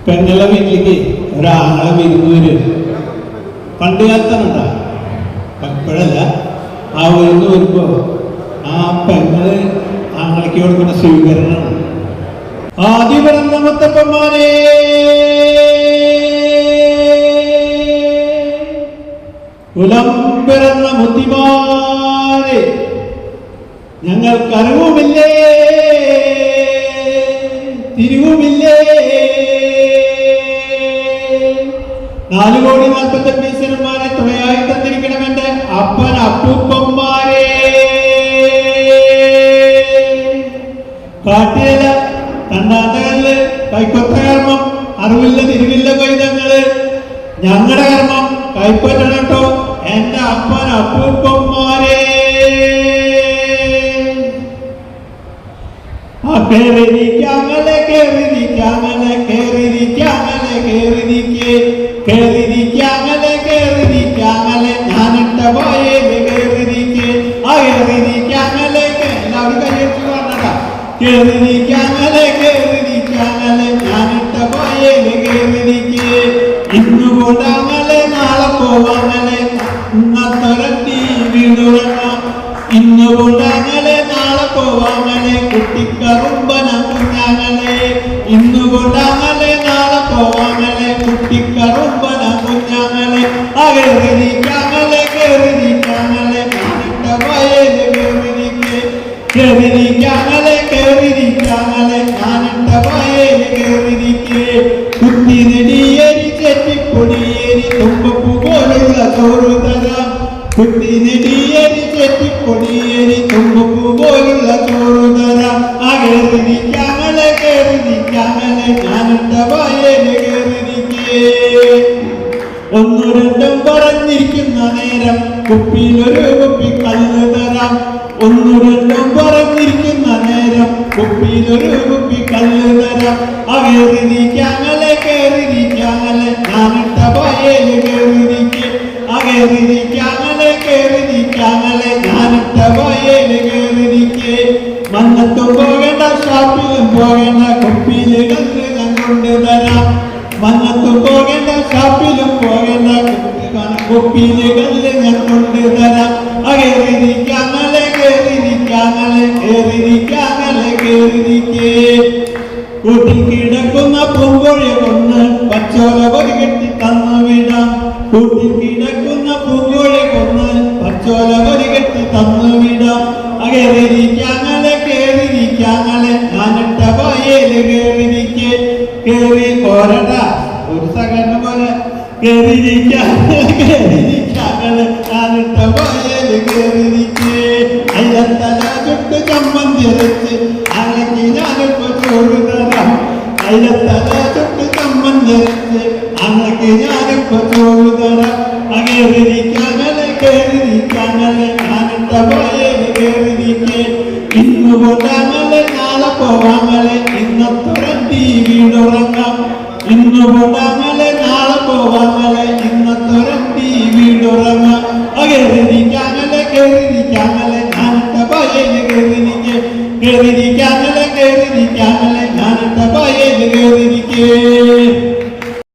പെങ്ങളെ വീട്ടിലേക്ക് ഒരാളെ വിരുന്ന് വരും. പണ്ട് കാലത്താണുണ്ടാ, ഇപ്പോഴല്ല. ആ വിരുന്ന് വരുമ്പോ ആ പെങ്ങള് ആങ്ങളയ്ക്ക് കൊടുക്കുന്ന സ്വീകരണമാണ്. ആദ്യ പിറന്ന മുത്തപ്പന്മാരെ, കുലം പിറന്ന മുത്തിമാരെ, ഞങ്ങൾക്കറിവുമില്ലേ തിരിവുമില്ലേ? 4,45,00,000 ഈശ്വരന്മാരെ തുണയായി തന്നിരിക്കണം എന്റെ അപ്പൻ അപ്പൂപ്പന്മാരെ. കാട്ടിയല തണ്ടാന്തകളില് കൈക്കൊത്ത കർമ്മം, അറിവില്ല തിരിവില്ല കൊയ്തങ്ങള്. ഞങ്ങളുടെ കർമ്മം കൈപ്പറ്റണം കേട്ടോ എന്റെ അപ്പൻ അപ്പൂപ്പന്മാരെ. കേറിരിക്കാങ്ങളെ കേറിരിക്കാങ്ങളെ കേറിരിക്കാങ്ങളെ കേറിരിക്കേ കേറിരിക്കാങ്ങളെ കേറിരിക്കാങ്ങളെ ഞാനിട്ട പോയേല് കേറിരിക്കേ. ആ കേറിരിക്കാങ്ങളെ എല്ലാവരും കയ്യടിച്ചു പറഞ്ഞതാ. കേറിരിക്കാങ്ങളെ കേറിരിക്കാങ്ങളെ ഞാനിട്ട പോയേല് കേറിരിക്കേ. ഇന്നുകൊണ്ടാങ്ങളെ നാളെ പോവാങ്ങളെ ഇന്നത്തൊരട്ടി വീടുറങ്ങാം. ഇന്നുകൊണ്ടാങ്ങളെ നാളെ പോവാങ്ങളെ കുട്ടിക്കറുമ്പന കുഞ്ഞാങ്ങളെ. ഇന്നുകൊണ്ടാങ്ങളെ നാളെ പോവാങ്ങളെ കുട്ടിക്കറുമ്പന കുഞ്ഞാങ്ങളെ. കേറിരിക്കാങ്ങളെ കേറിരിക്കാങ്ങളെ ഞാനിട്ട വയല് കേറിരിക്കേ. കേറിരിക്കാങ്ങളെ കേറിരിക്കാങ്ങളെ ഞാനിട്ട വയല് കേറിരിക്കേ. കുത്തി നെടിയേരി ചെറ്റിപ്പൊടിയേരി തുമ്പപ്പൂ പോലുള്ള ചോറ് തരാം. കുത്തി നെടിയേരി ചെറ്റിപ്പൊടിയേരി തുമ്പപ്പൂ പോലുള്ള ചോറ് തരാം. കേറിരിക്കാങ്ങളെ കേറിരിക്കാങ്ങളെ ഞാനിട്ട വയല് കേറിരിക്കേ. 1 2 പറഞ്ഞിരിക്കുന്ന നേരം കുപ്പിയിലൊരു കുപ്പി കല്ല് തരാം. 1 2 പറഞ്ഞിരിക്കുന്ന നേരം കുപ്പിയിലൊരു കുപ്പി കല്ല് തരാം. കേറിരിക്കാങ്ങളെ കേറിരിക്കാങ്ങളെ ഞാനിട്ട വയല് കേറിരിക്കേ. കേറിരിക്കാങ്ങളെ കേറിരിക്കാങ്ങളെ ഞാനിട്ട വയല് കേറിരിക്കേ. മന്നത്തും പോകേണ്ട ഷാപ്പിലും പോകേണ്ട കുപ്പിയില് കല്ല് ഞാൻ കൊണ്ടുതരാം. മന്നത്തും പോകേണ്ട ഷാപ്പിലും പോകേണ്ട കുപ്പിയില് കല്ല് ഞാൻ കൊണ്ടുതരാം. കേറിരിക്കാങ്ങളെ കേറിരിക്കാങ്ങളെ കേറിരിക്കാങ്ങളെ കേറിരിക്കേ. കൂട്ടിൽ കിടക്കുന്ന പൂങ്കോഴിയെ കൊന്ന് പച്ചോല പൊരി കെട്ടി തന്നു വിടാം. കൂട്ടിൽ കിടക്കുന്ന പൂങ്കോഴിയെ കൊന്ന് പച്ചോല പൊരി കെട്ടി തന്നു വിടാം. കേറിരിക്കാങ്ങളെ കേറിരിക്കാങ്ങളെ ഞാനിട്ട വയല് കേറിരിക്കേ. കേറി പോരണ്ട ഒരു സകലം പോലെ. കേറിരിക്കാങ്ങളെ കേറിരിക്കാങ്ങളെ ഞാനിട്ട വയല് കേറിരിക്കേ. അയിലത്തല ചുട്ട് ചമ്മന്തി അരച്ച് അരക്കി ഞാനിപ്പോ ചോറ് തരാം. അയിലത്തല ചുട്ട് ചമ്മന്തി അരച്ച് അരക്കി ഞാനിപ്പോ ചോറ് തരാം. കേറിരിക്കാങ്ങളെ കേറിരിക്കാങ്ങളെ ഞാനിട്ട വയല് കേറിരിക്കേ. ഇന്നുകൊണ്ടാങ്ങളെ നാളെ പോവാങ്ങളെ ഇന്നത്തൊരട്ടി വീടുറങ്ങാം. ഇന്നുകൊണ്ടാങ്ങളെ നാളെ പോവാങ്ങളെ ഇന്നത്തൊരട്ടി വീടുറങ്ങാം. കേറിരിക്കാങ്ങളെ കേറിരിക്കാങ്ങളെ ഞാനിട്ട വയല് കേറിരിക്കേ. കേറിരിക്കാങ്ങളെ കേറിരിക്കാങ്ങളെ ഞാനിട്ട വയല് കേറിരിക്കേ.